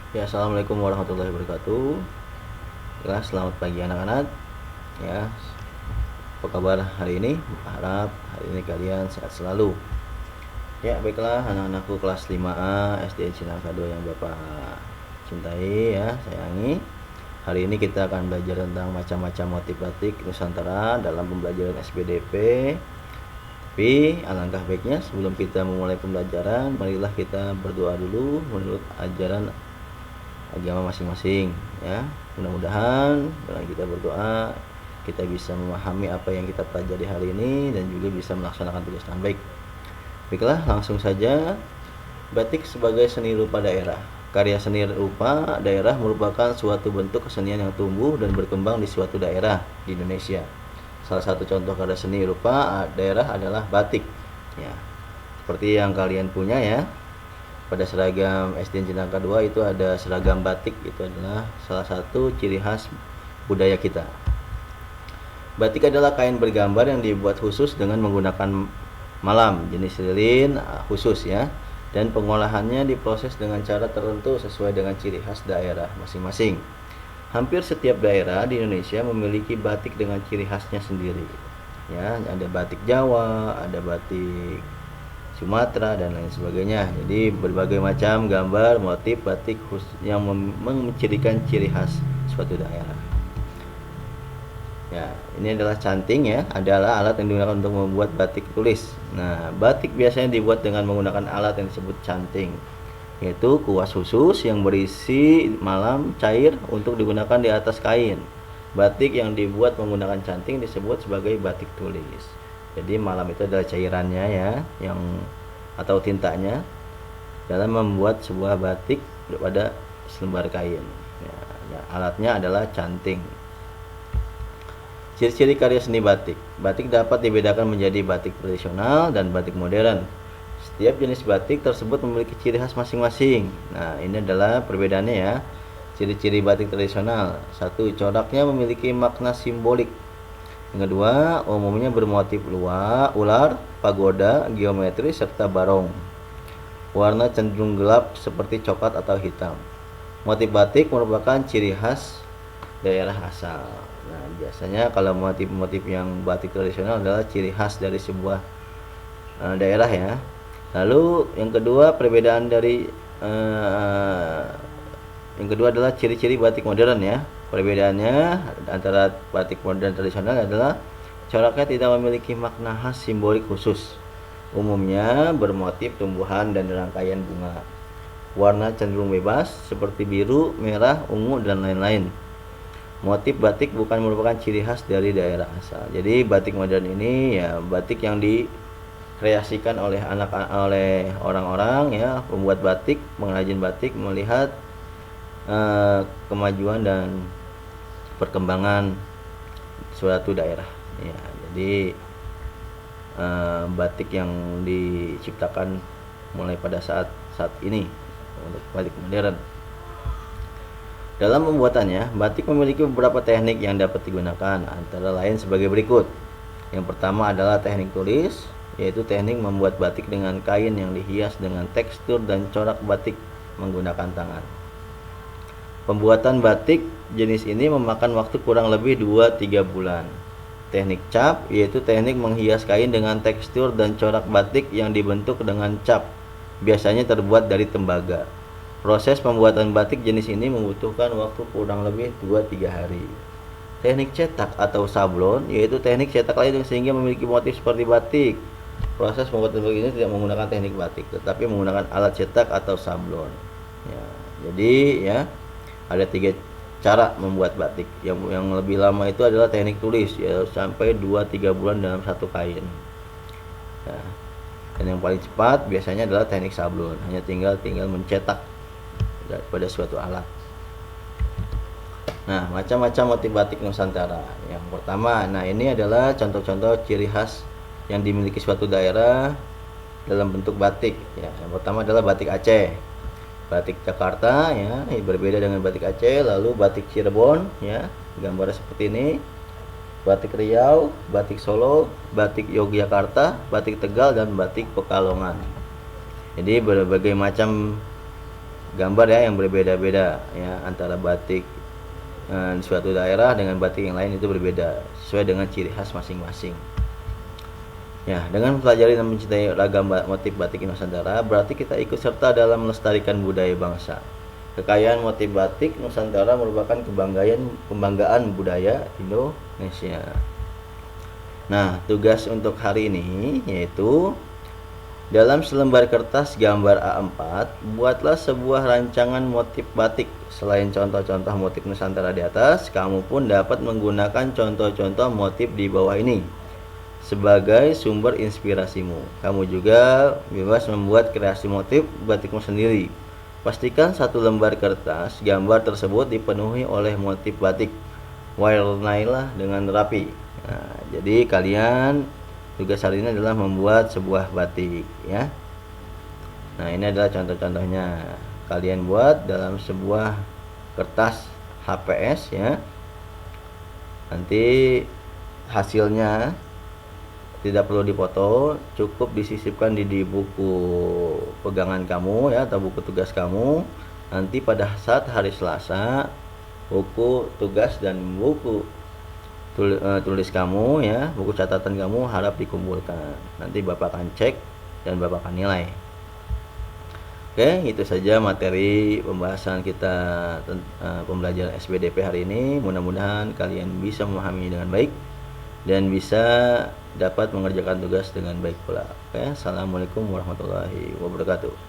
Ya, assalamualaikum warahmatullahi wabarakatuh. Ya, selamat pagi anak-anak. Ya, apa kabar hari ini? Harap hari ini kalian sehat selalu. Ya, baiklah anak-anakku kelas 5A SD Cinangka 2 yang Bapak cintai ya, sayangi. Hari ini kita akan belajar tentang macam-macam motif batik Nusantara dalam pembelajaran SPDP. Tapi alangkah baiknya sebelum kita memulai pembelajaran, marilah kita berdoa dulu menurut ajaran agama masing-masing ya. Mudah-mudahan dengan kita berdoa kita bisa memahami apa yang kita pelajari hari ini dan juga bisa melaksanakan tugas dengan baik. Baiklah, langsung saja. Batik sebagai seni rupa daerah. Karya seni rupa daerah merupakan suatu bentuk kesenian yang tumbuh dan berkembang di suatu daerah di Indonesia. Salah satu contoh karya seni rupa daerah adalah batik ya. Seperti yang kalian punya ya. Pada seragam SD Cinangka 2 itu ada seragam batik, itu adalah salah satu ciri khas budaya kita. Batik adalah kain bergambar yang dibuat khusus dengan menggunakan malam jenis lilin khusus ya, dan pengolahannya diproses dengan cara tertentu sesuai dengan ciri khas daerah masing-masing. Hampir setiap daerah di Indonesia memiliki batik dengan ciri khasnya sendiri ya. Ada batik Jawa, ada batik Sumatera dan lain sebagainya. Jadi berbagai macam gambar motif batik yang mencirikan ciri khas suatu daerah. Ya, ini adalah canting ya, adalah alat yang digunakan untuk membuat batik tulis. Nah, batik biasanya dibuat dengan menggunakan alat yang disebut canting, yaitu kuas khusus yang berisi malam cair untuk digunakan di atas kain. Batik yang dibuat menggunakan canting disebut sebagai batik tulis. Jadi malam itu adalah cairannya ya, yang atau tintanya dalam membuat sebuah batik pada selembar kain. Ya, alatnya adalah canting. Ciri-ciri karya seni batik. Batik dapat dibedakan menjadi batik tradisional dan batik modern. Setiap jenis batik tersebut memiliki ciri khas masing-masing. Nah, ini adalah perbedaannya ya. Ciri-ciri batik tradisional. 1. Coraknya memiliki makna simbolik. Yang kedua, umumnya bermotif ular, pagoda, geometri, serta barong. Warna cenderung gelap seperti coklat atau hitam. Motif batik merupakan ciri khas daerah asal. Nah, biasanya kalau motif-motif yang batik tradisional adalah ciri khas dari sebuah daerah ya. Lalu yang kedua yang kedua adalah ciri-ciri batik modern ya. Perbedaannya antara batik modern dan tradisional adalah coraknya tidak memiliki makna khas simbolik khusus. Umumnya bermotif tumbuhan dan rangkaian bunga. Warna cenderung bebas seperti biru, merah, ungu dan lain-lain. Motif batik bukan merupakan ciri khas dari daerah asal. Jadi batik modern ini ya batik yang dikreasikan oleh orang-orang ya, pembuat batik, pengrajin batik melihat kemajuan dan perkembangan suatu daerah. Ya, jadi batik yang diciptakan mulai pada saat ini untuk batik modern. Dalam pembuatannya, batik memiliki beberapa teknik yang dapat digunakan, antara lain sebagai berikut. Yang pertama adalah teknik tulis, yaitu teknik membuat batik dengan kain yang dihias dengan tekstur dan corak batik menggunakan tangan. Pembuatan batik jenis ini memakan waktu kurang lebih 2-3 bulan. Teknik cap, yaitu teknik menghias kain dengan tekstur dan corak batik yang dibentuk dengan cap, biasanya terbuat dari tembaga. Proses pembuatan batik jenis ini membutuhkan waktu kurang lebih 2-3 hari. Teknik cetak atau sablon, yaitu teknik cetak lain sehingga memiliki motif seperti batik. Proses pembuatan batik ini tidak menggunakan teknik batik, tetapi menggunakan alat cetak atau sablon. Ya, jadi ya ada 3 cara membuat batik. Yang lebih lama itu adalah teknik tulis, ya sampai 2-3 bulan dalam satu kain. Ya. Dan yang paling cepat biasanya adalah teknik sablon, hanya tinggal mencetak pada suatu alat. Nah, macam-macam motif batik Nusantara. Yang pertama, nah ini adalah contoh-contoh ciri khas yang dimiliki suatu daerah dalam bentuk batik. Ya, yang pertama adalah batik Aceh, batik Jakarta, ya, berbeda dengan batik Aceh. Lalu batik Cirebon, ya, gambarnya seperti ini. Batik Riau, batik Solo, batik Yogyakarta, batik Tegal, dan batik Pekalongan. Jadi berbagai macam gambar ya yang berbeda-beda ya, antara batik di suatu daerah dengan batik yang lain itu berbeda sesuai dengan ciri khas masing-masing. Ya, dengan mempelajari dan mencintai ragam motif batik Nusantara, berarti kita ikut serta dalam melestarikan budaya bangsa. Kekayaan motif batik Nusantara merupakan kebanggaan budaya Indonesia. Nah, tugas untuk hari ini yaitu dalam selembar kertas gambar A4, buatlah sebuah rancangan motif batik. Selain contoh-contoh motif Nusantara di atas, kamu pun dapat menggunakan contoh-contoh motif di bawah ini sebagai sumber inspirasimu. Kamu juga bebas membuat kreasi motif batikmu sendiri. Pastikan satu lembar kertas gambar tersebut dipenuhi oleh motif batik. Warnailah dengan rapi. Nah, jadi kalian tugas hari ini adalah membuat sebuah batik ya. Nah, ini adalah contoh-contohnya. Kalian buat dalam sebuah kertas HPS ya. Nanti hasilnya tidak perlu dipoto, cukup disisipkan di buku pegangan kamu ya, atau buku tugas kamu. Nanti pada saat hari Selasa, buku tugas dan buku tulis kamu ya, buku catatan kamu harap dikumpulkan. Nanti Bapak akan cek dan Bapak akan nilai. Oke, itu saja materi pembahasan kita pembelajaran SBDP hari ini. Mudah-mudahan kalian bisa memahami dengan baik dan bisa dapat mengerjakan tugas dengan baik pula. Oke, assalamualaikum warahmatullahi wabarakatuh.